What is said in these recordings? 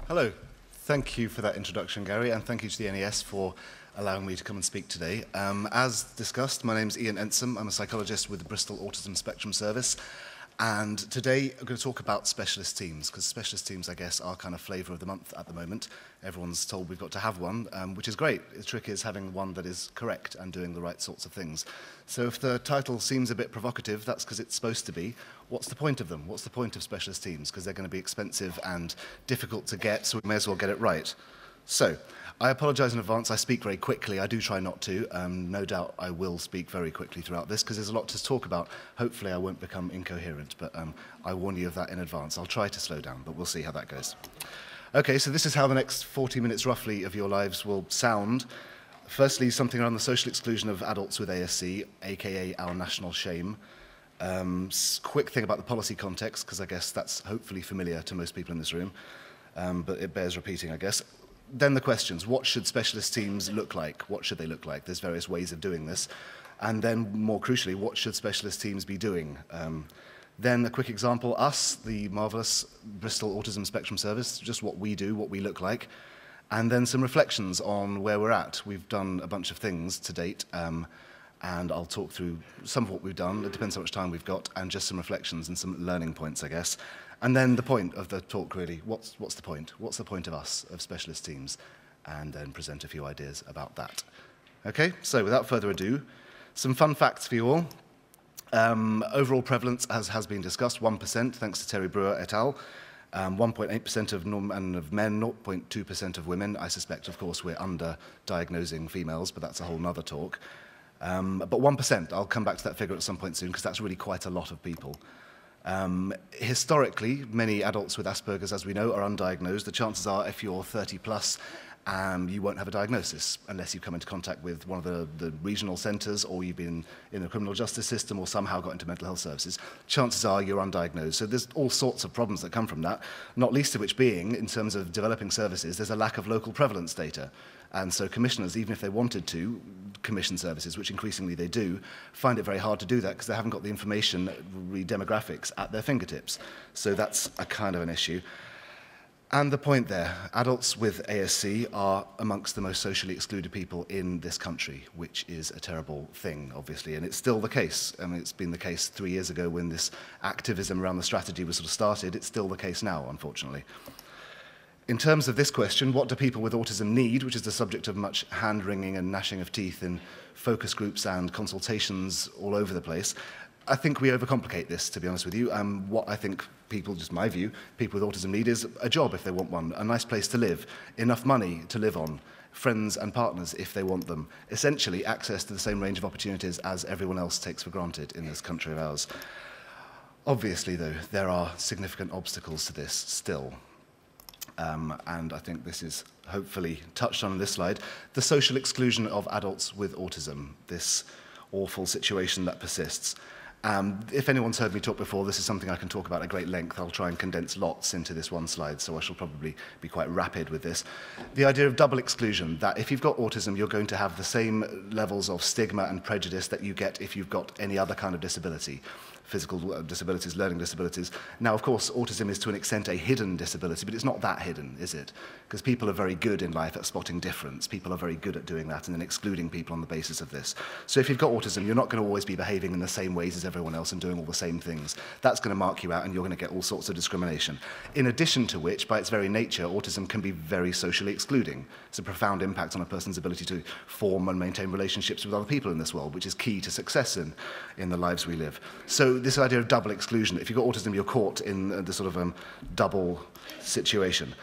Hello. Thank you for that introduction, Gary, and thank you to the NES for allowing me to come and speak today. As discussed, my name's Ian Ensum. I'm a psychologist with the Bristol Autism Spectrum Service. And today I'm going to talk about specialist teams, because specialist teams, I guess, are kind of flavour of the month at the moment. Everyone's told we've got to have one, which is great. The trick is having one that is correct and doing the right sorts of things. So if the title seems a bit provocative, that's because it's supposed to be. What's the point of them? What's the point of specialist teams? Because they're going to be expensive and difficult to get, so we may as well get it right. So, I apologise in advance. I speak very quickly. I do try not to. No doubt I will speak very quickly throughout this because there's a lot to talk about. Hopefully I won't become incoherent, but I warn you of that in advance. I'll try to slow down, but we'll see how that goes. Okay, so this is how the next 40 minutes roughly of your lives will sound. Firstly, something around the social exclusion of adults with ASC, aka our national shame. Quick thing about the policy context, because I guess that's hopefully familiar to most people in this room, but it bears repeating, I guess. Then the questions, what should specialist teams look like? What should they look like? There's various ways of doing this. And then, more crucially, what should specialist teams be doing? Then a quick example, us, the marvellous Bristol Autism Spectrum Service, just what we do, what we look like. And then some reflections on where we're at. We've done a bunch of things to date, and I'll talk through some of what we've done. It depends how much time we've got, and just some reflections and some learning points, I guess. And then the point of the talk, really, what's the point? What's the point of us, of specialist teams? And then present a few ideas about that. Okay, so without further ado, some fun facts for you all. Overall prevalence, as has been discussed, 1%, thanks to Terry Brewer et al. 1.8% of men, 0.2% of women. I suspect, of course, we're under-diagnosing females, but that's a whole nother talk. But 1%, I'll come back to that figure at some point soon, because that's really quite a lot of people. Historically, many adults with Asperger's, as we know, are undiagnosed. The chances are, if you're 30 plus, you won't have a diagnosis unless you've come into contact with one of the regional centres or you've been in the criminal justice system or somehow got into mental health services. Chances are you're undiagnosed. So there's all sorts of problems that come from that, not least of which being, in terms of developing services, there's a lack of local prevalence data. And so commissioners, even if they wanted to commission services, which increasingly they do, find it very hard to do that because they haven't got the information, demographics, at their fingertips. So that's a kind of an issue. And the point there, adults with ASC are amongst the most socially excluded people in this country, which is a terrible thing, obviously, and it's still the case. I mean, it's been the case 3 years ago when this activism around the strategy was sort of started. It's still the case now, unfortunately. In terms of this question, what do people with autism need, which is the subject of much hand-wringing and gnashing of teeth in focus groups and consultations all over the place, I think we overcomplicate this, to be honest with you. What I think people, just my view, people with autism need is a job if they want one, a nice place to live, enough money to live on, friends and partners if they want them, essentially access to the same range of opportunities as everyone else takes for granted in this country of ours. Obviously, though, there are significant obstacles to this still. And I think this is hopefully touched on this slide, the social exclusion of adults with autism, this awful situation that persists. If anyone's heard me talk before, this is something I can talk about at great length. I'll try and condense lots into this one slide, so I shall probably be quite rapid with this. The idea of double exclusion, that if you've got autism, you're going to have the same levels of stigma and prejudice that you get if you've got any other kind of disability. Physical disabilities, learning disabilities. Now, of course, autism is to an extent a hidden disability, but it's not that hidden, is it? Because people are very good in life at spotting difference. People are very good at doing that and then excluding people on the basis of this. So if you've got autism, you're not going to always be behaving in the same ways as everyone else and doing all the same things. That's going to mark you out and you're going to get all sorts of discrimination. In addition to which, by its very nature, autism can be very socially excluding. It's a profound impact on a person's ability to form and maintain relationships with other people in this world, which is key to success in the lives we live. So this idea of double exclusion, if you've got autism, you're caught in the sort of double situation.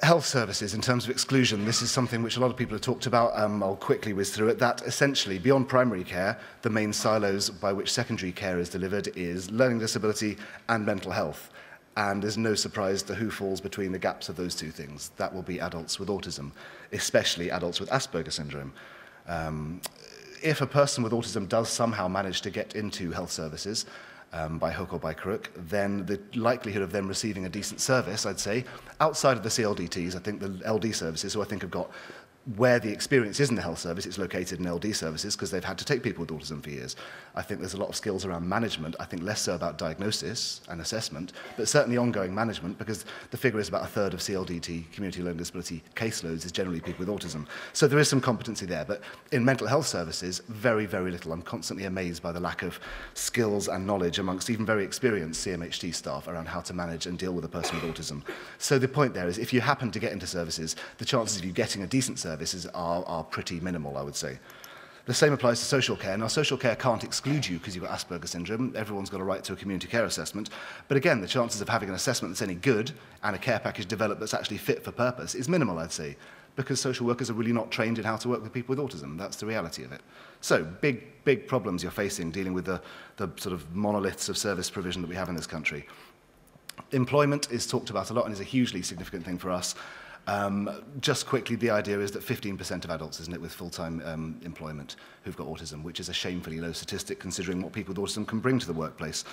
Health services, in terms of exclusion, this is something which a lot of people have talked about. I'll quickly whiz through it. That essentially, beyond primary care, the main silos by which secondary care is delivered is learning disability and mental health. And there's no surprise to who falls between the gaps of those two things. That will be adults with autism, especially adults with Asperger syndrome. If a person with autism does somehow manage to get into health services, by hook or by crook, then the likelihood of them receiving a decent service, I'd say, outside of the CLDTs, I think the LD services, who I think have got where the experience is in the health service, it's located in LD services because they've had to take people with autism for years. I think there's a lot of skills around management. I think less so about diagnosis and assessment, but certainly ongoing management, because the figure is about a third of CLDT, community learning disability caseloads, is generally people with autism. So there is some competency there, but in mental health services, very, very little. I'm constantly amazed by the lack of skills and knowledge amongst even very experienced CMHT staff around how to manage and deal with a person with autism. So the point there is, if you happen to get into services, the chances of you getting a decent services are pretty minimal, I would say. The same applies to social care. Now, social care can't exclude you because you've got Asperger's syndrome. Everyone's got a right to a community care assessment. But again, the chances of having an assessment that's any good and a care package developed that's actually fit for purpose is minimal, I'd say, because social workers are really not trained in how to work with people with autism. That's the reality of it. So, big problems you're facing dealing with the sort of monoliths of service provision that we have in this country. Employment is talked about a lot and is a hugely significant thing for us. Just quickly, the idea is that 15% of adults, isn't it, with full-time employment who've got autism, which is a shamefully low statistic considering what people with autism can bring to the workplace.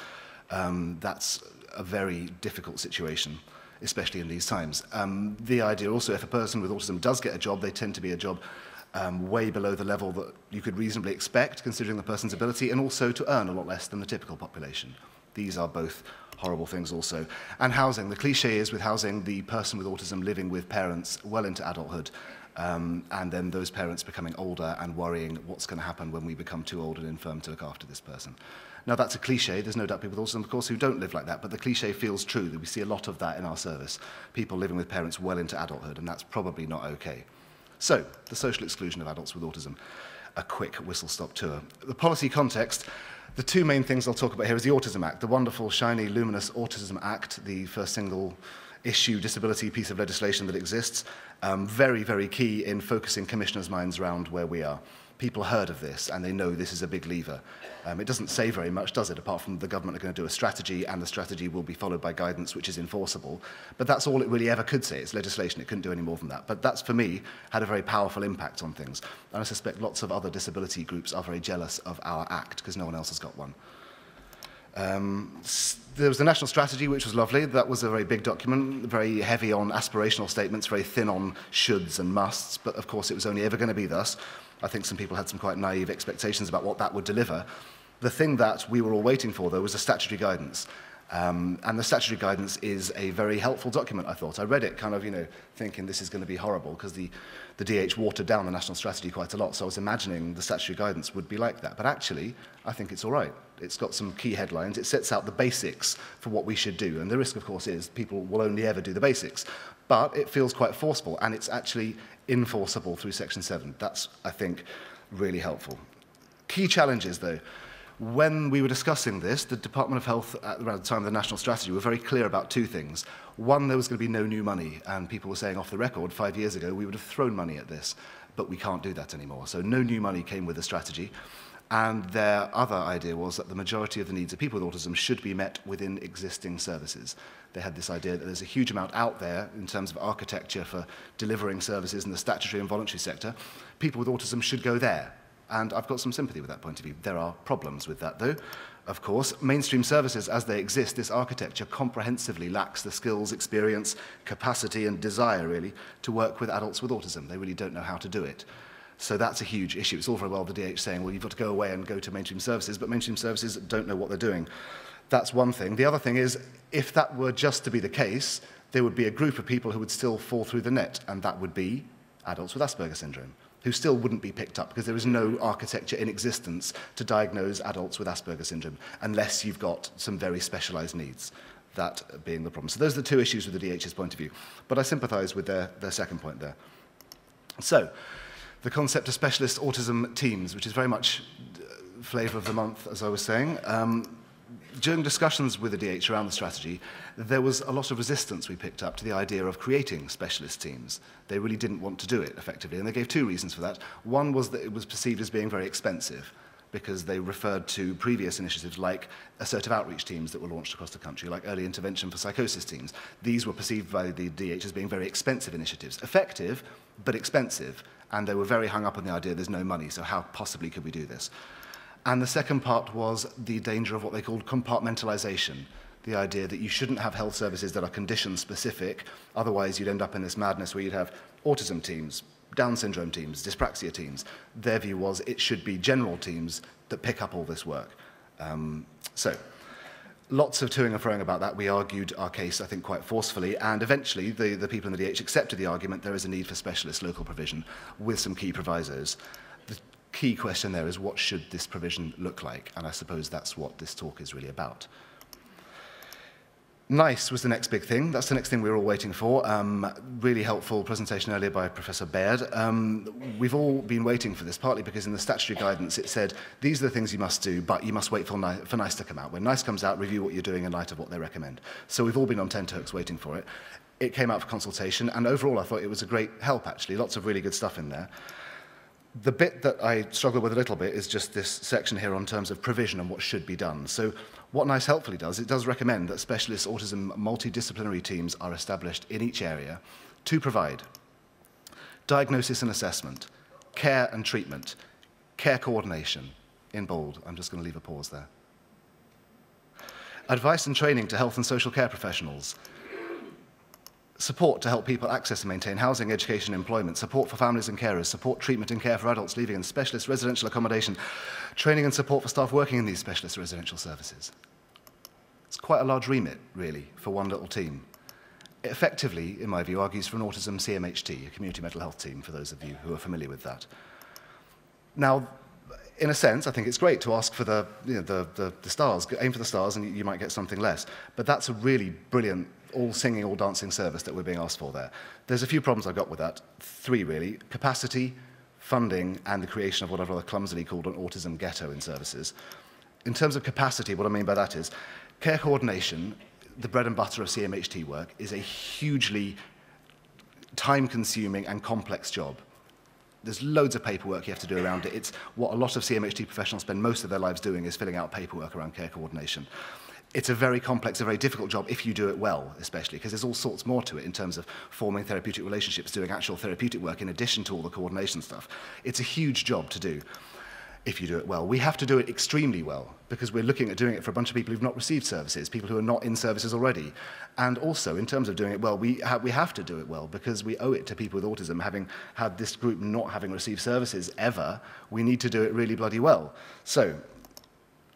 That's a very difficult situation, especially in these times. The idea also, if a person with autism does get a job, they tend to be a job way below the level that you could reasonably expect, considering the person's ability, and also to earn a lot less than the typical population. These are both horrible things also. And housing. The cliche is with housing, the person with autism living with parents well into adulthood, and then those parents becoming older and worrying what's going to happen when we become too old and infirm to look after this person. Now, that's a cliche. There's no doubt people with autism, of course, who don't live like that, but the cliche feels true, that we see a lot of that in our service. People living with parents well into adulthood, and that's probably not okay. So, the social exclusion of adults with autism. A quick whistle-stop tour. The policy context. The two main things I'll talk about here is the Autism Act, the wonderful, shiny, luminous Autism Act, the first single-issue disability piece of legislation that exists. Very, very key in focusing commissioners' minds around where we are. People heard of this, and they know this is a big lever. It doesn't say very much, does it, apart from the government are going to do a strategy, and the strategy will be followed by guidance which is enforceable. But that's all it really ever could say. It's legislation. It couldn't do any more than that. But that's, for me, had a very powerful impact on things. And I suspect lots of other disability groups are very jealous of our act, because no one else has got one. There was the national strategy, which was lovely. That was a very big document, very heavy on aspirational statements, very thin on shoulds and musts, but of course it was only ever going to be thus. I think some people had some quite naive expectations about what that would deliver. The thing that we were all waiting for, though, was the statutory guidance. And the statutory guidance is a very helpful document, I thought. I read it kind of, thinking this is going to be horrible, because the DH watered down the national strategy quite a lot, so I was imagining the statutory guidance would be like that. But actually, I think it's all right. It's got some key headlines. It sets out the basics for what we should do. And the risk, of course, is people will only ever do the basics. But it feels quite forceful, and it's actually enforceable through Section 7. That's, I think, really helpful. Key challenges, though. When we were discussing this, the Department of Health, around the time of the national strategy, were very clear about two things. One, there was going to be no new money, and people were saying off the record 5 years ago we would have thrown money at this, but we can't do that anymore. So no new money came with the strategy. And their other idea was that the majority of the needs of people with autism should be met within existing services. They had this idea that there's a huge amount out there in terms of architecture for delivering services in the statutory and voluntary sector. People with autism should go there. And I've got some sympathy with that point of view. There are problems with that, though. Of course, mainstream services as they exist, this architecture comprehensively lacks the skills, experience, capacity, and desire, really, to work with adults with autism. They really don't know how to do it. So that's a huge issue. It's all very well the DH saying, well, you've got to go away and go to mainstream services, but mainstream services don't know what they're doing. That's one thing. The other thing is, if that were just to be the case, there would be a group of people who would still fall through the net, and that would be adults with Asperger's syndrome, who still wouldn't be picked up because there is no architecture in existence to diagnose adults with Asperger's syndrome unless you've got some very specialized needs, that being the problem. So those are the two issues with the DH's point of view. But I sympathize with their second point there. So, the concept of specialist autism teams, which is very much flavour of the month, as I was saying. During discussions with the DH around the strategy, there was a lot of resistance we picked up to the idea of creating specialist teams. They really didn't want to do it effectively, and they gave two reasons for that. One was that it was perceived as being very expensive, because they referred to previous initiatives like assertive outreach teams that were launched across the country, like early intervention for psychosis teams. These were perceived by the DH as being very expensive initiatives. Effective, but expensive, and they were very hung up on the idea there's no money, so how possibly could we do this? And the second part was the danger of what they called compartmentalization, the idea that you shouldn't have health services that are condition-specific, otherwise you'd end up in this madness where you'd have autism teams, Down syndrome teams, dyspraxia teams. Their view was it should be general teams that pick up all this work. So, lots of toing and froing about that. We argued our case, I think, quite forcefully, and eventually the people in the DH accepted the argument there is a need for specialist local provision with some key provisos. The key question there is, what should this provision look like? And I suppose that's what this talk is really about. NICE was the next big thing. That's the next thing we were all waiting for. Really helpful presentation earlier by Professor Baird. We've all been waiting for this, partly because in the statutory guidance it said, these are the things you must do, but you must wait for NICE to come out. When NICE comes out, review what you're doing in light of what they recommend. So we've all been on tenterhooks waiting for it. It came out for consultation, and overall I thought it was a great help, actually. Lots of really good stuff in there. The bit that I struggle with a little bit is just this section here on terms of provision and what should be done. So what NICE helpfully does, it does recommend that specialist autism multidisciplinary teams are established in each area to provide diagnosis and assessment, care and treatment, care coordination, in bold. I'm just going to leave a pause there. Advice and training to health and social care professionals, support to help people access and maintain housing, education, and employment, support for families and carers, support treatment and care for adults living in specialist residential accommodation, training and support for staff working in these specialist residential services. It's quite a large remit, really, for one little team. It effectively, in my view, argues for an autism CMHT, a community mental health team, for those of you who are familiar with that. Now, in a sense, I think it's great to ask for the stars, aim for the stars, and you might get something less. But that's a really brilliant all singing, all dancing service that we're being asked for there. There's a few problems I've got with that. 3, really. Capacity, funding, and the creation of what I've rather clumsily called an autism ghetto in services. In terms of capacity, what I mean by that is care coordination, the bread and butter of CMHT work, is a hugely time-consuming and complex job. There's loads of paperwork you have to do around it. It's what a lot of CMHT professionals spend most of their lives doing, is filling out paperwork around care coordination. It's a very complex, a very difficult job if you do it well, especially, because there's all sorts more to it in terms of forming therapeutic relationships, doing actual therapeutic work in addition to all the coordination stuff. It's a huge job to do if you do it well. We have to do it extremely well, because we're looking at doing it for a bunch of people who've not received services, people who are not in services already. And also, in terms of doing it well, we have to do it well, because we owe it to people with autism, having had this group not having received services ever. We need to do it really bloody well. So,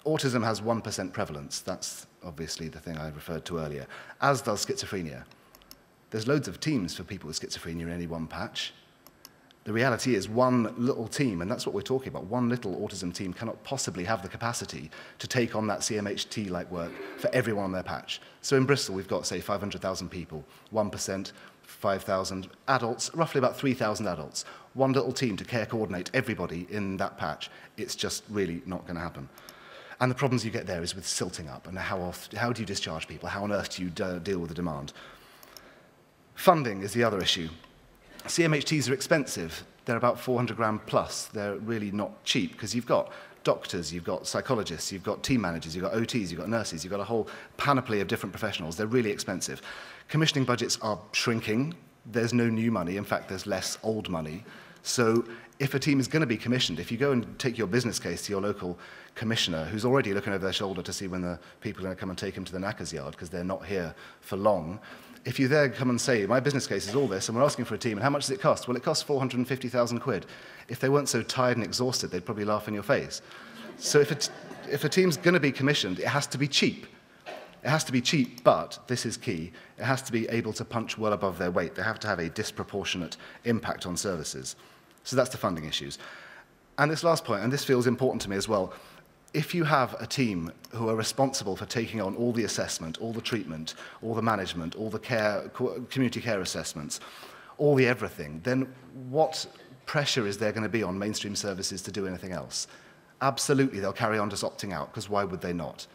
autism has 1% prevalence. That's obviously the thing I referred to earlier, as does schizophrenia. There's loads of teams for people with schizophrenia in any one patch. The reality is one little team, and that's what we're talking about, one little autism team cannot possibly have the capacity to take on that CMHT-like work for everyone on their patch. So in Bristol, we've got, say, 500,000 people, 1%, 5,000 adults, roughly about 3,000 adults. One little team to care coordinate everybody in that patch. It's just really not going to happen. And the problems you get there is with silting up, and how do you discharge people? How on earth do you deal with the demand? Funding is the other issue. CMHTs are expensive. They're about 400 grand plus. They're really not cheap, because you've got doctors, you've got psychologists, you've got team managers, you've got OTs, you've got nurses, you've got a whole panoply of different professionals. They're really expensive. Commissioning budgets are shrinking. There's no new money. In fact, there's less old money. So if a team is going to be commissioned, if you go and take your business case to your local commissioner, who's already looking over their shoulder to see when the people are going to come and take him to the knackers yard because they're not here for long, if you there come and say, my business case is all this, and we're asking for a team, and how much does it cost? Well, it costs 450,000 quid. If they weren't so tired and exhausted, they'd probably laugh in your face. So if a team's going to be commissioned, it has to be cheap. It has to be cheap, but, this is key, it has to be able to punch well above their weight. They have to have a disproportionate impact on services. So that's the funding issues. And this last point, and this feels important to me as well, if you have a team who are responsible for taking on all the assessment, all the treatment, all the management, all the care, community care assessments, all the everything, then what pressure is there going to be on mainstream services to do anything else? Absolutely, they'll carry on just opting out, because why would they not?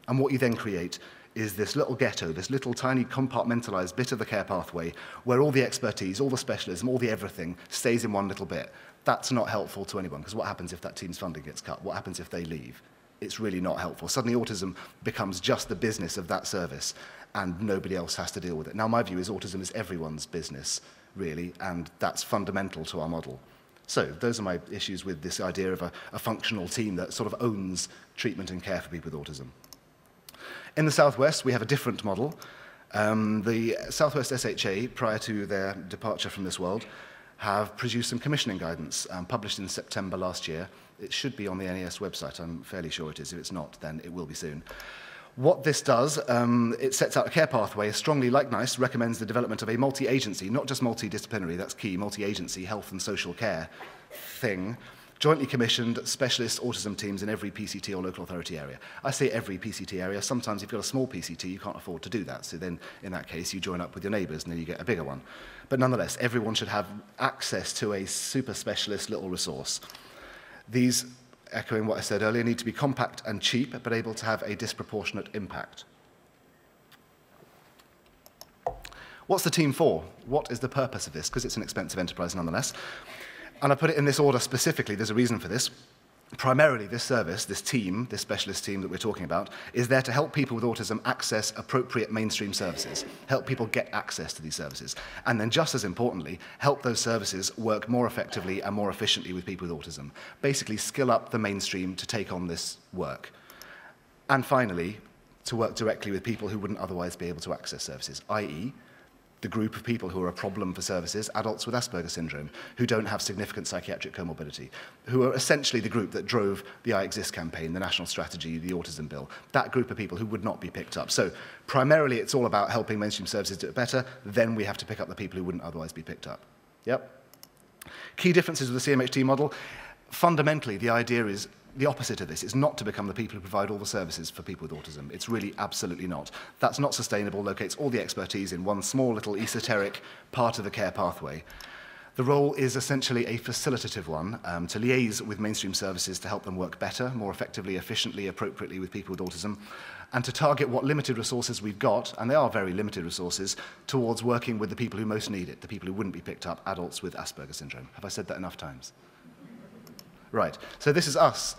And what you then create is this little ghetto, this little tiny compartmentalized bit of the care pathway where all the expertise, all the specialism, all the everything stays in one little bit. That's not helpful to anyone, because what happens if that team's funding gets cut? What happens if they leave? It's really not helpful. Suddenly autism becomes just the business of that service, and nobody else has to deal with it. Now, my view is autism is everyone's business, really, and that's fundamental to our model. So those are my issues with this idea of a functional team that sort of owns treatment and care for people with autism. In the Southwest, we have a different model. The Southwest SHA, prior to their departure from this world, have produced some commissioning guidance published in September last year. It should be on the NES website. I'm fairly sure it is. If it's not, then it will be soon. What this does, it sets out a care pathway, strongly, like NICE, recommends the development of a multi-agency, not just multidisciplinary, that's key, multi-agency health and social care thing, jointly commissioned specialist autism teams in every PCT or local authority area. I say every PCT area. Sometimes if you've got a small PCT, you can't afford to do that. So then, in that case, you join up with your neighbours and then you get a bigger one. But nonetheless, everyone should have access to a super specialist little resource. These, echoing what I said earlier, need to be compact and cheap, but able to have a disproportionate impact. What's the team for? What is the purpose of this? Because it's an expensive enterprise nonetheless. And I put it in this order specifically. There's a reason for this. Primarily, this service, this team, this specialist team that we're talking about, is there to help people with autism access appropriate mainstream services, help people get access to these services, and then just as importantly, help those services work more effectively and more efficiently with people with autism. Basically, skill up the mainstream to take on this work. And finally, to work directly with people who wouldn't otherwise be able to access services, i.e., the group of people who are a problem for services, adults with Asperger's syndrome, who don't have significant psychiatric comorbidity, who are essentially the group that drove the I Exist campaign, the national strategy, the autism bill, that group of people who would not be picked up. So primarily it's all about helping mainstream services do it better, then we have to pick up the people who wouldn't otherwise be picked up. Yep. Key differences with the CMHT model. Fundamentally, the idea is the opposite of this. Is not to become the people who provide all the services for people with autism. It's really absolutely not. That's not sustainable, locates all the expertise in one small little esoteric part of the care pathway. The role is essentially a facilitative one, to liaise with mainstream services to help them work better, more effectively, efficiently, appropriately with people with autism, and to target what limited resources we've got, and they are very limited resources, towards working with the people who most need it, the people who wouldn't be picked up, adults with Asperger's syndrome. Have I said that enough times? Right, so this is us,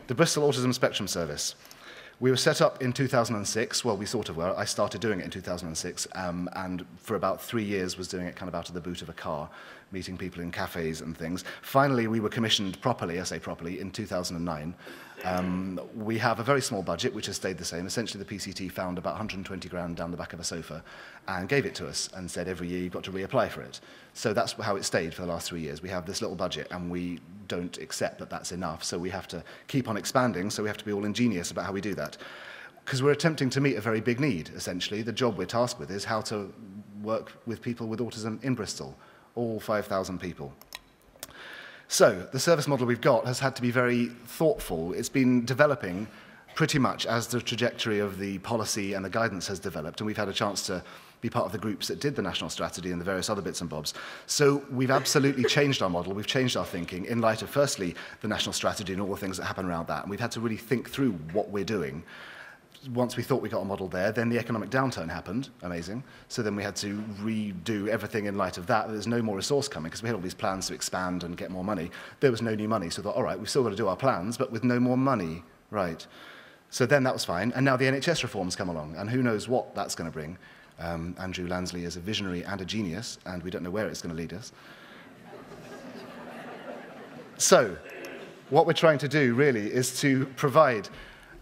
the Bristol Autism Spectrum Service. We were set up in 2006, well, we sort of were. I started doing it in 2006, and for about 3 years was doing it kind of out of the boot of a car, meeting people in cafes and things. Finally, we were commissioned properly, I say properly, in 2009. We have a very small budget, which has stayed the same. Essentially, the PCT found about 120 grand down the back of a sofa and gave it to us and said every year you've got to reapply for it. So that's how it stayed for the last 3 years. We have this little budget, and we don't accept that that's enough, so we have to keep on expanding, so we have to be all ingenious about how we do that. Because we're attempting to meet a very big need, essentially. The job we're tasked with is how to work with people with autism in Bristol, all 5,000 people. So the service model we've got has had to be very thoughtful. It's been developing pretty much as the trajectory of the policy and the guidance has developed, and we've had a chance to be part of the groups that did the national strategy and the various other bits and bobs. So we've absolutely changed our model, we've changed our thinking in light of, firstly, the national strategy and all the things that happen around that, and we've had to really think through what we're doing. Once we thought we got a model there, then the economic downturn happened, amazing, so then we had to redo everything in light of that. There's no more resource coming, because we had all these plans to expand and get more money. There was no new money, so we thought, all right, we've still got to do our plans, but with no more money, right. So then that was fine, and now the Nhs Reforms come along, and who knows what that's going to bring. Andrew Lansley is a visionary and a genius, and we don't know where it's going to lead us. So, what we're trying to do, really, is to provide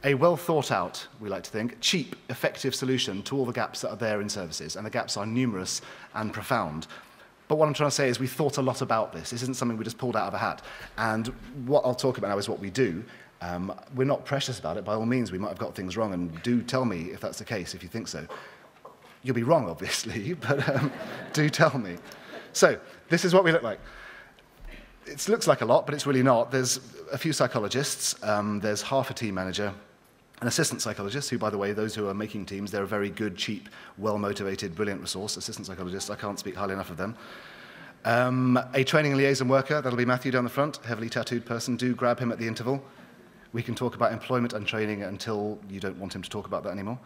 a well-thought-out, we like to think, cheap, effective solution to all the gaps that are there in services, and the gaps are numerous and profound. But what I'm trying to say is we thought a lot about this. This isn't something we just pulled out of a hat. And what I'll talk about now is what we do. We're not precious about it. By all means, we might have got things wrong, and do tell me if that's the case, if you think so. You'll be wrong, obviously, but do tell me. So, this is what we look like. It looks like a lot, but it's really not. There's a few psychologists. There's half a team manager, an assistant psychologist, who, by the way, those who are making teams, they're a very good, cheap, well-motivated, brilliant resource. Assistant psychologists, I can't speak highly enough of them. A training and liaison worker, that'll be Matthew down the front, heavily tattooed person. Do grab him at the interval. We can talk about employment and training until you don't want him to talk about that anymore.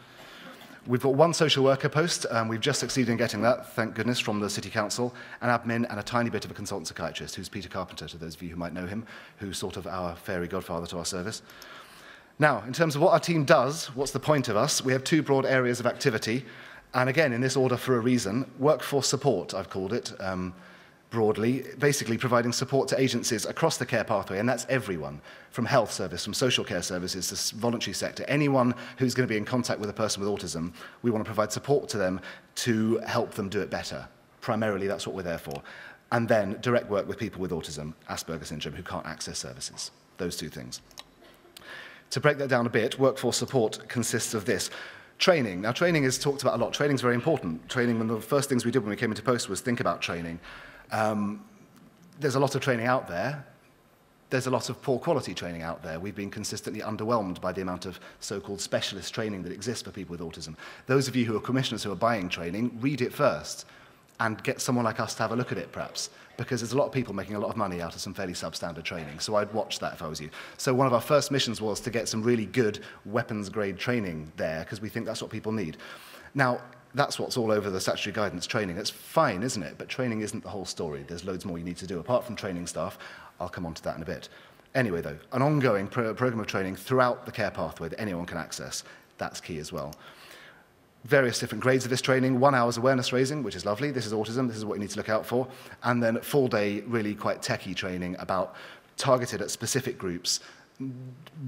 We've got one social worker post. We've just succeeded in getting that, thank goodness, from the City Council, an admin, and a tiny bit of a consultant psychiatrist, who's Peter Carpenter, to those of you who might know him, who's sort of our fairy godfather to our service. Now, in terms of what our team does, what's the point of us? We have two broad areas of activity, and again, in this order for a reason. Workforce support, I've called it, broadly, basically providing support to agencies across the care pathway, and that's everyone, from health service, from social care services to voluntary sector. Anyone who's going to be in contact with a person with autism, we want to provide support to them to help them do it better. Primarily, that's what we're there for. And then direct work with people with autism, Asperger's syndrome, who can't access services. Those two things. To break that down a bit, workforce support consists of this. Training. Now, training is talked about a lot. Training is very important. Training, one of the first things we did when we came into post was think about training. There's a lot of training out there. There's a lot of poor quality training out there. We've been consistently underwhelmed by the amount of so-called specialist training that exists for people with autism. Those of you who are commissioners who are buying training, read it first and get someone like us to have a look at it, perhaps, because there's a lot of people making a lot of money out of some fairly substandard training. So I'd watch that if I was you. So one of our first missions was to get some really good weapons-grade training there, because we think that's what people need. Now, that's what's all over the statutory guidance, training. It's fine, isn't it? But training isn't the whole story. There's loads more you need to do, apart from training staff. I'll come on to that in a bit. Anyway, though, an ongoing program of training throughout the care pathway that anyone can access, that's key as well. Various different grades of this training, 1 hour's awareness raising, which is lovely. This is autism, this is what you need to look out for. And then full day, really quite techie training about targeted at specific groups,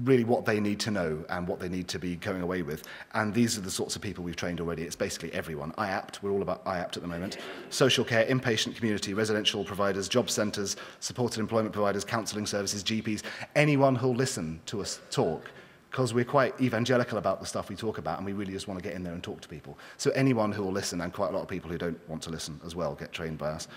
really what they need to know and what they need to be going away with. And these are the sorts of people we've trained already. It's basically everyone. IAPT, we're all about IAPT at the moment. Social care, inpatient community, residential providers, job centres, supported employment providers, counselling services, GPs, anyone who'll listen to us talk, because we're quite evangelical about the stuff we talk about and we really just want to get in there and talk to people. So anyone who will listen, and quite a lot of people who don't want to listen as well, get trained by us.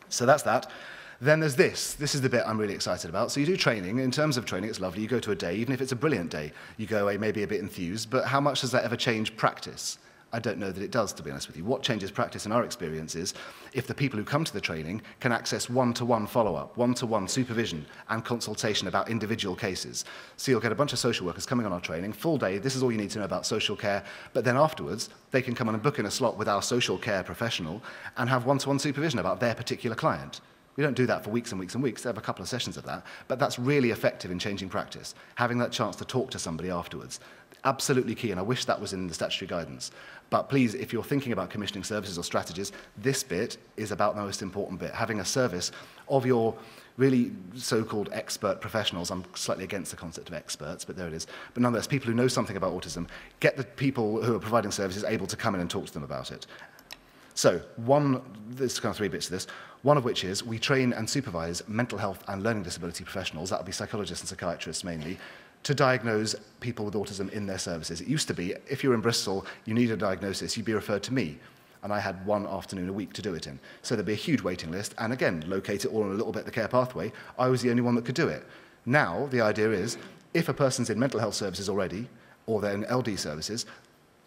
So that's that. Then there's this. This is the bit I'm really excited about. So you do training. In terms of training, it's lovely. You go to a day, even if it's a brilliant day, you go away maybe a bit enthused, but how much does that ever change practice? I don't know that it does, to be honest with you. What changes practice in our experience is if the people who come to the training can access one-to-one follow-up, one-to-one supervision and consultation about individual cases. So you'll get a bunch of social workers coming on our training, full day, this is all you need to know about social care, but then afterwards, they can come on and book in a slot with our social care professional and have one-to-one supervision about their particular client. We don't do that for weeks and weeks and weeks. They have a couple of sessions of that, but that's really effective in changing practice, having that chance to talk to somebody afterwards. Absolutely key, and I wish that was in the statutory guidance. But please, if you're thinking about commissioning services or strategies, this bit is about the most important bit, having a service of your really so-called expert professionals. I'm slightly against the concept of experts, but there it is. But nonetheless, people who know something about autism, get the people who are providing services able to come in and talk to them about it. So, there's kind of 3 bits to this, one of which is we train and supervise mental health and learning disability professionals, that would be psychologists and psychiatrists mainly, to diagnose people with autism in their services. It used to be, if you were in Bristol, you needed a diagnosis, you'd be referred to me, and I had 1 afternoon a week to do it in. So there'd be a huge waiting list, and again, locate it all in a little bit of the care pathway, I was the only one that could do it. Now, the idea is, if a person's in mental health services already, or they're in LD services,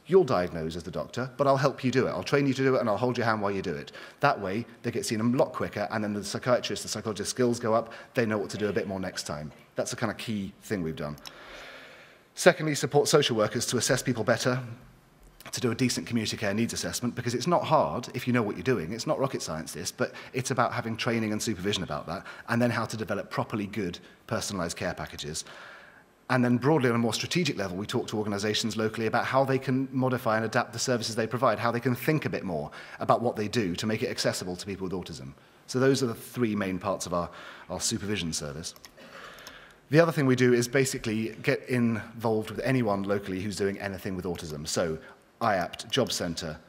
you'll diagnose as the doctor, but I'll help you do it. I'll train you to do it, and I'll hold your hand while you do it. That way, they get seen a lot quicker, and then the psychiatrist, the psychologist skills go up, they know what to do a bit more next time. That's the kind of key thing we've done. Secondly, support social workers to assess people better, to do a decent community care needs assessment, because it's not hard if you know what you're doing. It's not rocket science, this, but it's about having training and supervision about that, and then how to develop properly good personalised care packages. And then broadly on a more strategic level, we talk to organisations locally about how they can modify and adapt the services they provide, how they can think a bit more about what they do to make it accessible to people with autism. So those are the 3 main parts of our supervision service. The other thing we do is basically get involved with anyone locally who's doing anything with autism. So IAPT, Job Centre,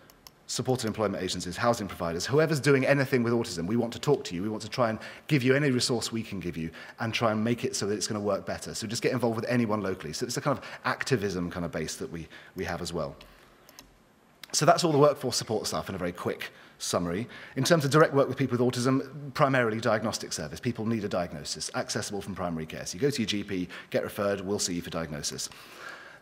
supported employment agencies, housing providers, whoever's doing anything with autism, we want to talk to you. We want to try and give you any resource we can give you and try and make it so that it's going to work better. So just get involved with anyone locally. So it's a kind of activism kind of base that we have as well. So that's all the workforce support stuff in a very quick summary. In terms of direct work with people with autism, primarily diagnostic service. People need a diagnosis, accessible from primary care. So you go to your GP, get referred, we'll see you for diagnosis.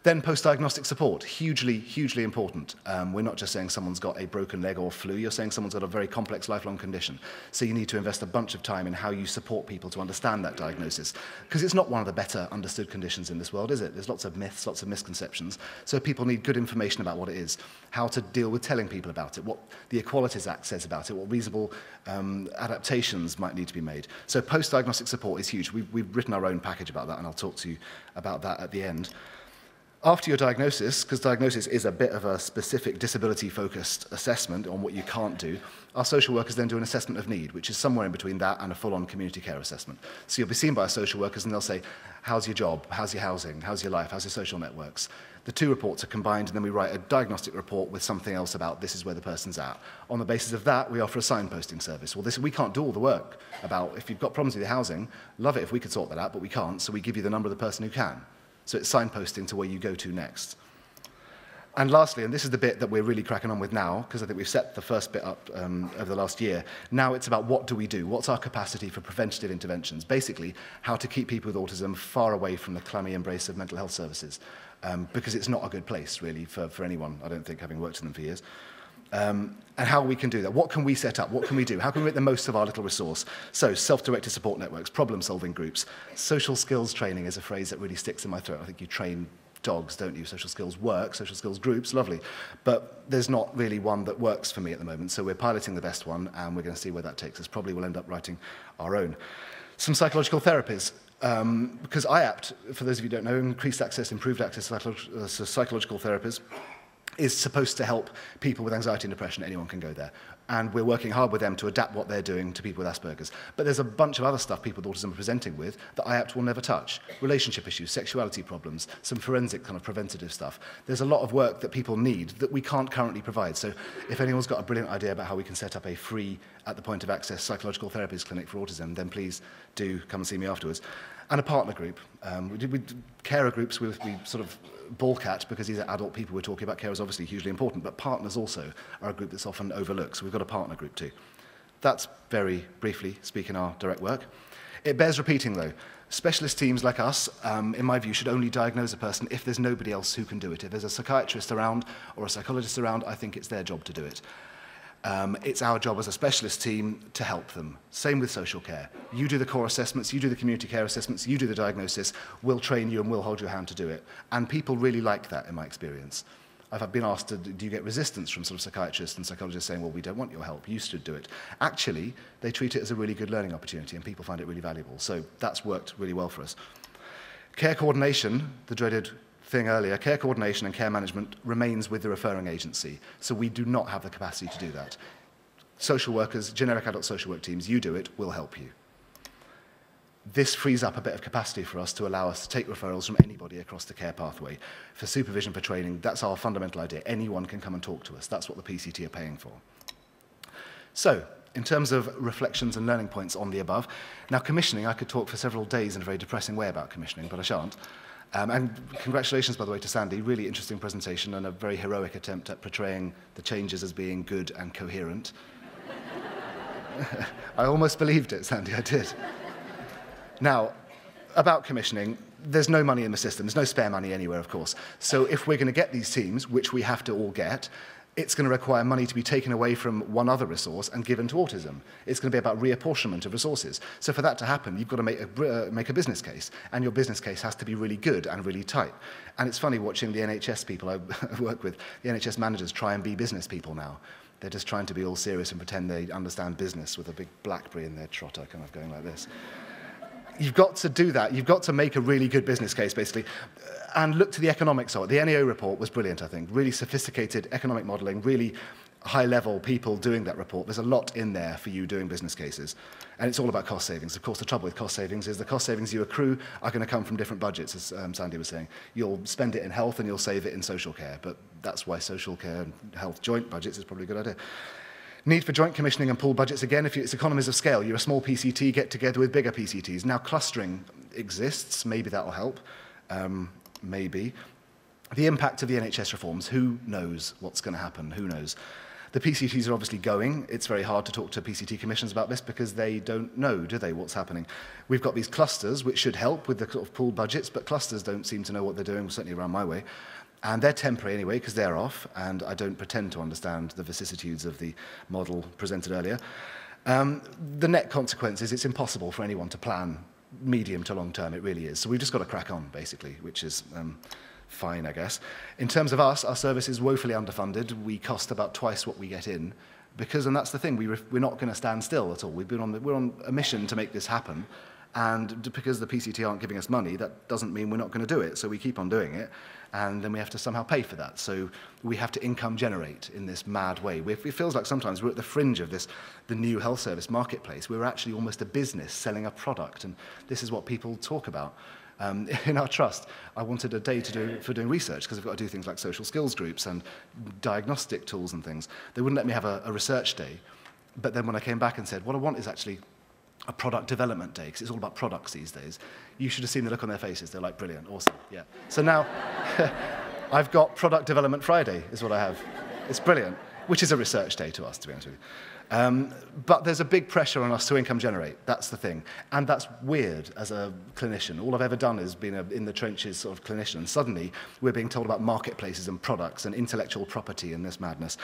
Then post-diagnostic support, hugely, hugely important. We're not just saying someone's got a broken leg or flu, you're saying someone's got a very complex lifelong condition. So you need to invest a bunch of time in how you support people to understand that diagnosis. Because it's not one of the better understood conditions in this world, is it? There's lots of myths, lots of misconceptions. So people need good information about what it is, how to deal with telling people about it, what the Equalities Act says about it, what reasonable adaptations might need to be made. So post-diagnostic support is huge. We've written our own package about that, and I'll talk to you about that at the end. After your diagnosis, because diagnosis is a bit of a specific disability-focused assessment on what you can't do, our social workers then do an assessment of need, which is somewhere in between that and a full-on community care assessment. So you'll be seen by our social workers and they'll say, how's your job? How's your housing? How's your life? How's your social networks? The two reports are combined, and then we write a diagnostic report with something else about this is where the person's at. On the basis of that, we offer a signposting service. Well, we can't do all the work about if you've got problems with your housing, love it if we could sort that out, but we can't, so we give you the number of the person who can. So it's signposting to where you go to next. And lastly, and this is the bit that we're really cracking on with now, because I think we've set the first bit up over the last year, now it's about what do we do? What's our capacity for preventative interventions? Basically, how to keep people with autism far away from the clammy embrace of mental health services, because it's not a good place, really, for anyone, I don't think, having worked in them for years. And how we can do that. What can we set up? What can we do? How can we make the most of our little resource? So, self-directed support networks, problem-solving groups. Social skills training is a phrase that really sticks in my throat. I think you train dogs, don't you? Social skills work, social skills groups, lovely. But there's not really one that works for me at the moment, so we're piloting the best one, and we're going to see where that takes us. Probably we'll end up writing our own. Some psychological therapies. Because IAPT, for those of you who don't know, increased access, improved access to psychological therapies, is supposed to help people with anxiety and depression. Anyone can go there. And we're working hard with them to adapt what they're doing to people with Asperger's. But there's a bunch of other stuff people with autism are presenting with that IAPT will never touch. Relationship issues, sexuality problems, some forensic kind of preventative stuff. There's a lot of work that people need that we can't currently provide. So if anyone's got a brilliant idea about how we can set up a free, at the point of access, psychological therapies clinic for autism, then please do come and see me afterwards. And a partner group. We carer groups we sort of balk at because these are adult people we're talking about. Care is obviously hugely important, but partners also are a group that's often overlooked. So we've got a partner group too. That's very briefly speaking our direct work. It bears repeating though. Specialist teams like us, in my view, should only diagnose a person if there's nobody else who can do it. If there's a psychiatrist around or a psychologist around, I think it's their job to do it. It's our job as a specialist team to help them. Same with social care. You do the core assessments, you do the community care assessments, you do the diagnosis, we'll train you and we'll hold your hand to do it. And people really like that in my experience. I've been asked, do you get resistance from sort of psychiatrists and psychologists saying, well, we don't want your help, you should do it. Actually, they treat it as a really good learning opportunity and people find it really valuable. So that's worked really well for us. Care coordination, the dreaded thing earlier, care coordination and care management remains with the referring agency, so we do not have the capacity to do that. Social workers, generic adult social work teams, you do it, we'll help you. This frees up a bit of capacity for us to allow us to take referrals from anybody across the care pathway. For supervision, for training, that's our fundamental idea. Anyone can come and talk to us. That's what the PCT are paying for. So, in terms of reflections and learning points on the above, now commissioning, I could talk for several days in a very depressing way about commissioning, but I shan't. And congratulations, by the way, to Sandy. Really interesting presentation and a very heroic attempt at portraying the changes as being good and coherent. I almost believed it, Sandy, I did. Now, about commissioning, there's no money in the system. There's no spare money anywhere, of course. So if we're going to get these teams, which we have to all get, it's going to require money to be taken away from one other resource and given to autism. It's going to be about reapportionment of resources. So for that to happen, you've got to make a business case, and your business case has to be really good and really tight. And it's funny watching the NHS people I work with, the NHS managers try and be business people now. They're just trying to be all serious and pretend they understand business with a big BlackBerry in their trotter kind of going like this. You've got to do that. You've got to make a really good business case, basically, and look to the economics of it. The NEO report was brilliant, I think. Really sophisticated economic modelling, really high-level people doing that report. There's a lot in there for you doing business cases, and it's all about cost savings. Of course, the trouble with cost savings is the cost savings you accrue are going to come from different budgets, as Sandy was saying. You'll spend it in health and you'll save it in social care, but that's why social care and health joint budgets is probably a good idea. Need for joint commissioning and pooled budgets. Again, if it's economies of scale, you're a small PCT, get together with bigger PCTs. Now, clustering exists. Maybe that'll help. Maybe. The impact of the NHS reforms. Who knows what's going to happen? Who knows? The PCTs are obviously going. It's very hard to talk to PCT commissioners about this because they don't know, do they, what's happening. We've got these clusters, which should help with the sort of pooled budgets, but clusters don't seem to know what they're doing, certainly around my way. And they're temporary anyway, because they're off, and I don't pretend to understand the vicissitudes of the model presented earlier. The net consequence is it's impossible for anyone to plan medium to long term, it really is. So we've just got to crack on, basically, which is fine, I guess. In terms of us, our service is woefully underfunded. We cost about twice what we get in, because, and that's the thing, we're not going to stand still at all. We're on a mission to make this happen, and because the PCT aren't giving us money, that doesn't mean we're not going to do it, so we keep on doing it. And then we have to somehow pay for that. So we have to income generate in this mad way. It feels like sometimes we're at the fringe of the new health service marketplace. We're actually almost a business selling a product, and this is what people talk about. In our trust, I wanted a day for doing research, because we've got to do things like social skills groups and diagnostic tools and things. They wouldn't let me have a research day. But then when I came back and said, what I want is actually a product development day, because it's all about products these days, you should have seen the look on their faces. They're like, brilliant, awesome, yeah. So now I've got Product Development Friday, is what I have. It's brilliant, which is a research day to us, to be honest with you. But there's a big pressure on us to income generate. That's the thing. And that's weird as a clinician. All I've ever done is been in the trenches sort of clinician. And suddenly, we're being told about marketplaces and products and intellectual property and this madness.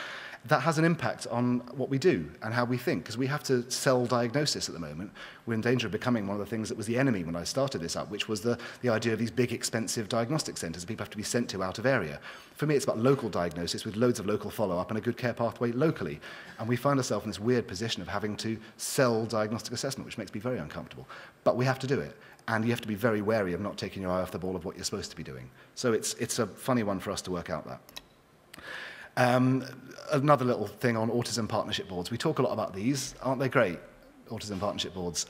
That has an impact on what we do and how we think, because we have to sell diagnosis at the moment. We're in danger of becoming one of the things that was the enemy when I started this up, which was the idea of these big, expensive diagnostic centres that people have to be sent to out of area. For me, it's about local diagnosis with loads of local follow-up and a good care pathway locally. And we find ourselves in this weird position of having to sell diagnostic assessment, which makes me very uncomfortable. But we have to do it. And you have to be very wary of not taking your eye off the ball of what you're supposed to be doing. So it's a funny one for us to work out that. Another little thing on autism partnership boards. We talk a lot about these. Aren't they great, autism partnership boards?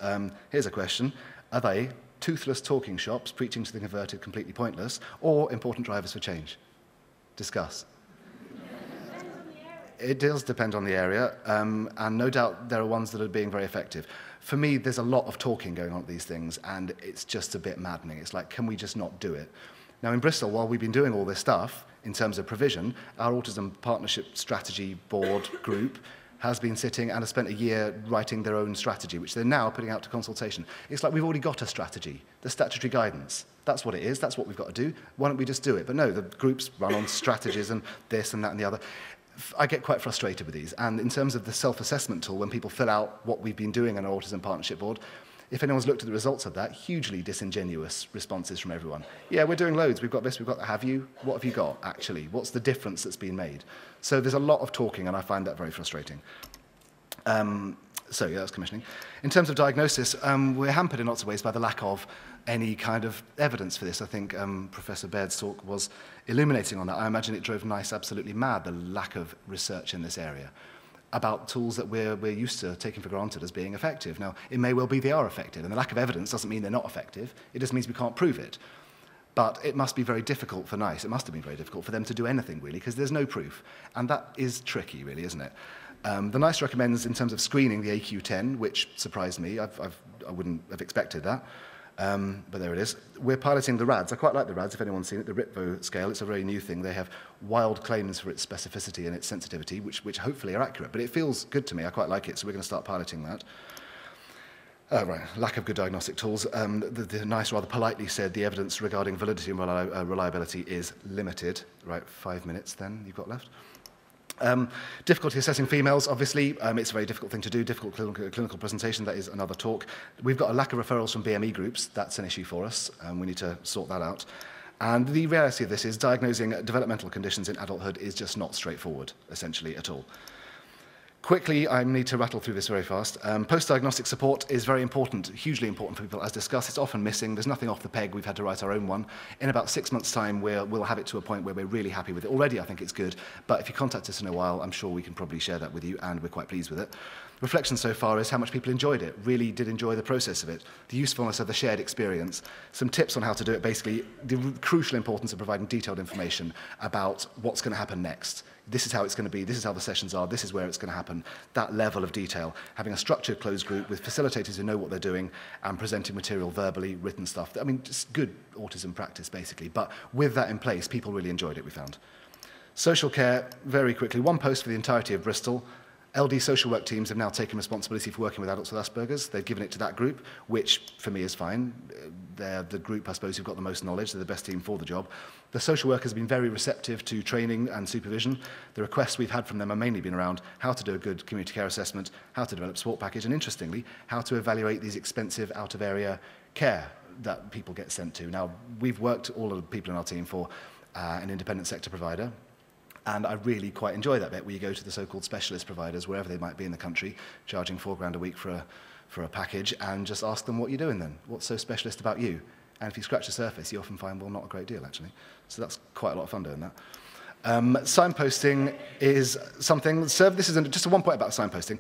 Here's a question. Are they toothless talking shops, preaching to the converted, completely pointless, or important drivers for change? Discuss. It does depend on the area, and no doubt there are ones that are being very effective. For me, there's a lot of talking going on at these things, and it's just a bit maddening. It's like, can we just not do it? Now, in Bristol, while we've been doing all this stuff, in terms of provision, our Autism Partnership Strategy Board group has been sitting and has spent a year writing their own strategy, which they're now putting out to consultation. It's like we've already got a strategy, the Statutory Guidance. That's what it is, that's what we've got to do. Why don't we just do it? But no, the groups run on strategies and this and that and the other. I get quite frustrated with these. And in terms of the self-assessment tool, when people fill out what we've been doing on our Autism Partnership Board, if anyone's looked at the results of that, hugely disingenuous responses from everyone. Yeah, we're doing loads, we've got this, we've got that. Have you? What have you got, actually? What's the difference that's been made? So there's a lot of talking, and I find that very frustrating. So yeah, that's commissioning. In terms of diagnosis, we're hampered in lots of ways by the lack of any kind of evidence for this. I think Professor Baird's talk was illuminating on that. I imagine it drove NICE absolutely mad, the lack of research in this area about tools that we're used to taking for granted as being effective. Now, it may well be they are effective, and the lack of evidence doesn't mean they're not effective. It just means we can't prove it. But it must be very difficult for NICE, it must have been very difficult for them to do anything, really, because there's no proof. And that is tricky, really, isn't it? The NICE recommends, in terms of screening, the AQ10, which surprised me. I wouldn't have expected that. But there it is. We're piloting the RADS. I quite like the RADS, if anyone's seen it, the RIPVO scale. It's a very new thing. They have wild claims for its specificity and its sensitivity, which hopefully are accurate. But it feels good to me. I quite like it, so we're going to start piloting that. Right, lack of good diagnostic tools. The NICE rather politely said the evidence regarding validity and reliability is limited. Right, 5 minutes then you've got left. Difficulty assessing females, obviously, it's a very difficult thing to do, difficult clinical presentation, that is another talk. We've got a lack of referrals from BME groups, that's an issue for us, we need to sort that out. And the reality of this is diagnosing developmental conditions in adulthood is just not straightforward, essentially, at all. Quickly, I need to rattle through this very fast. Post-diagnostic support is very important, hugely important for people, as discussed. It's often missing. There's nothing off the peg. We've had to write our own one. In about 6 months' time, we'll have it to a point where we're really happy with it. Already, I think it's good. But if you contact us in a while, I'm sure we can probably share that with you, and we're quite pleased with it. Reflection so far is how much people enjoyed it, really did enjoy the process of it, the usefulness of the shared experience, some tips on how to do it, basically the crucial importance of providing detailed information about what's going to happen next. This is how it's going to be, this is how the sessions are, this is where it's going to happen, that level of detail, having a structured closed group with facilitators who know what they're doing and presenting material verbally, written stuff. I mean, just good autism practice, basically. But with that in place, people really enjoyed it, we found. Social care, very quickly, one post for the entirety of Bristol. LD social work teams have now taken responsibility for working with adults with Asperger's. They've given it to that group, which for me is fine. They're the group, I suppose, who've got the most knowledge. They're the best team for the job. The social workers have been very receptive to training and supervision. The requests we've had from them have mainly been around how to do a good community care assessment, how to develop support package, and interestingly, how to evaluate these expensive out-of-area care that people get sent to. Now, we've worked, all of the people in our team, for an independent sector provider. And I really quite enjoy that bit where you go to the so-called specialist providers, wherever they might be in the country, charging £4 a week for a package, and just ask them what you're doing then. What's so specialist about you? And if you scratch the surface, you often find, well, not a great deal, actually. So that's quite a lot of fun doing that. Signposting is something, so this is just one point about signposting.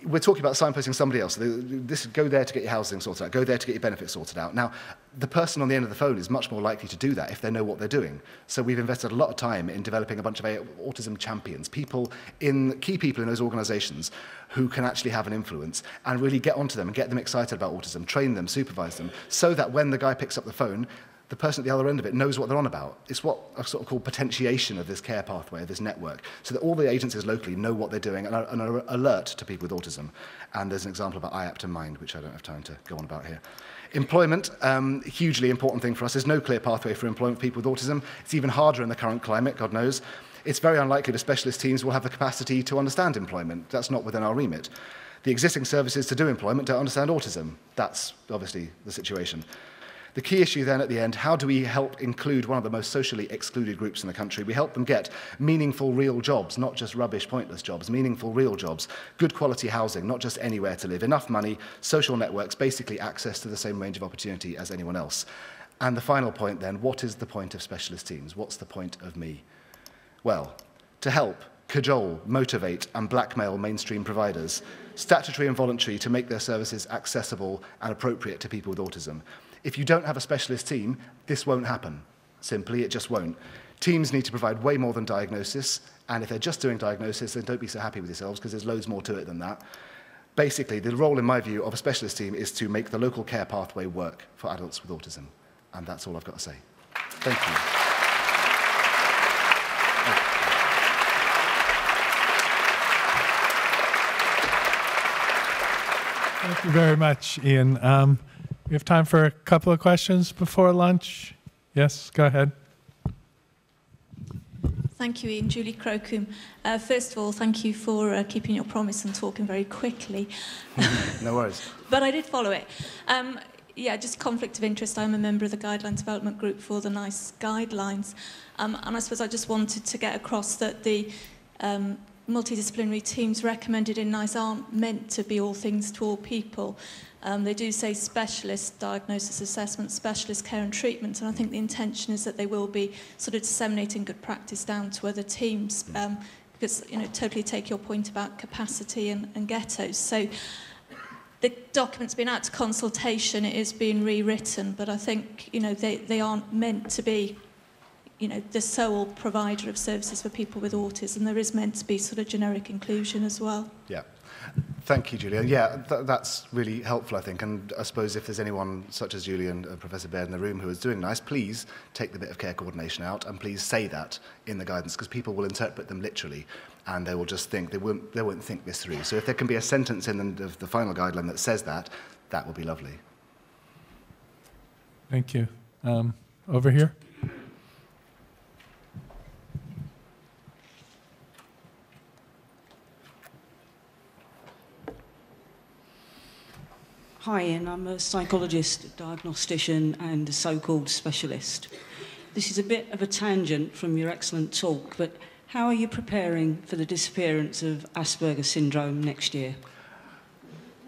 we're talking about signposting somebody else. Go there to get your housing sorted out. Go there to get your benefits sorted out. Now, the person on the end of the phone is much more likely to do that if they know what they're doing. So we've invested a lot of time in developing a bunch of autism champions, key people in those organisations who can actually have an influence and really get onto them and get them excited about autism, train them, supervise them, so that when the guy picks up the phone, the person at the other end of it knows what they're on about. It's what I sort of call potentiation of this care pathway, of this network, so that all the agencies locally know what they're doing and are alert to people with autism. And there's an example about IAPT and Mind, which I don't have time to go on about here. Employment, hugely important thing for us. There's no clear pathway for employment for people with autism. It's even harder in the current climate, God knows. It's very unlikely the specialist teams will have the capacity to understand employment. That's not within our remit. The existing services to do employment don't understand autism. That's obviously the situation. The key issue then at the end, how do we help include one of the most socially excluded groups in the country? We help them get meaningful, real jobs, not just rubbish, pointless jobs, meaningful, real jobs, good quality housing, not just anywhere to live, enough money, social networks, basically access to the same range of opportunity as anyone else. And the final point then, what is the point of specialist teams? What's the point of me? Well, to help, cajole, motivate and blackmail mainstream providers, statutory and voluntary, to make their services accessible and appropriate to people with autism. If you don't have a specialist team, this won't happen. Simply, it just won't. Teams need to provide way more than diagnosis, and if they're just doing diagnosis, then don't be so happy with yourselves, because there's loads more to it than that. Basically, the role, in my view, of a specialist team is to make the local care pathway work for adults with autism. And that's all I've got to say. Thank you. Thank you very much, Ian. We have time for a couple of questions before lunch. Yes, go ahead. Thank you, Ian. Julie Crocombe. First of all, thank you for keeping your promise and talking very quickly. No worries. But I did follow it. Yeah, just conflict of interest. I'm a member of the Guideline Development Group for the NICE Guidelines. And I suppose I just wanted to get across that the multidisciplinary teams recommended in NICE aren't meant to be all things to all people. They do say specialist diagnosis assessment, specialist care and treatment, and I think the intention is that they will be sort of disseminating good practice down to other teams, because, you know, totally take your point about capacity and ghettos. So the document's been out to consultation, it is being rewritten, but I think, you know, they aren't meant to be, you know, the sole provider of services for people with autism. There is meant to be sort of generic inclusion as well. Yeah. Thank you, Julia. Yeah, that's really helpful, I think. And I suppose if there's anyone such as Julia and Professor Baird in the room who is doing NICE, please take the bit of care coordination out and please say that in the guidance, because people will interpret them literally and they will just think, they won't think this through. So if there can be a sentence in the final guideline that says that, that would be lovely. Thank you. Over here. Hi, Ian. I'm a psychologist, diagnostician and a so-called specialist. This is a bit of a tangent from your excellent talk, but how are you preparing for the disappearance of Asperger's syndrome next year?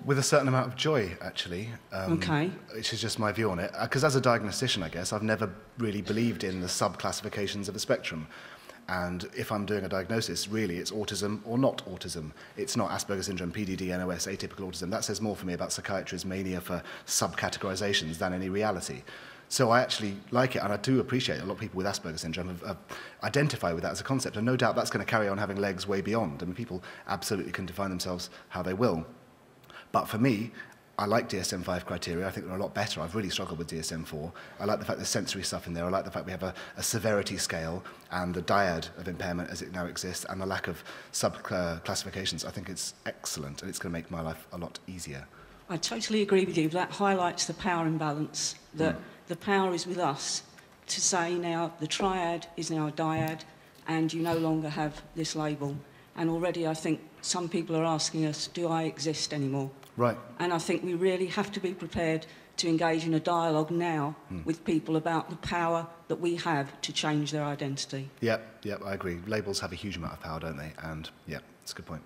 With a certain amount of joy, actually. Okay. Which is just my view on it. Because as a diagnostician, I guess, I've never really believed in the sub-classifications of the spectrum. And if I'm doing a diagnosis, really, it's autism or not autism. It's not Asperger's syndrome, PDD, NOS, atypical autism. That says more for me about psychiatry's mania for subcategorizations than any reality. So I actually like it, and I do appreciate a lot of people with Asperger's syndrome identify with that as a concept, and no doubt that's going to carry on having legs way beyond. I mean, people absolutely can define themselves how they will. But for me, I like DSM-5 criteria. I think they're a lot better. I've really struggled with DSM-4. I like the fact there's sensory stuff in there. I like the fact we have a severity scale and the dyad of impairment as it now exists and the lack of sub-classifications. I think it's excellent, and it's going to make my life a lot easier. I totally agree with you. That highlights the power imbalance, that the power is with us to say now the triad is now a dyad and you no longer have this label. And already I think some people are asking us, do I exist anymore? Right. And I think we really have to be prepared to engage in a dialogue now with people about the power that we have to change their identity. Yep, I agree. Labels have a huge amount of power, don't they? And, yeah, it's a good point.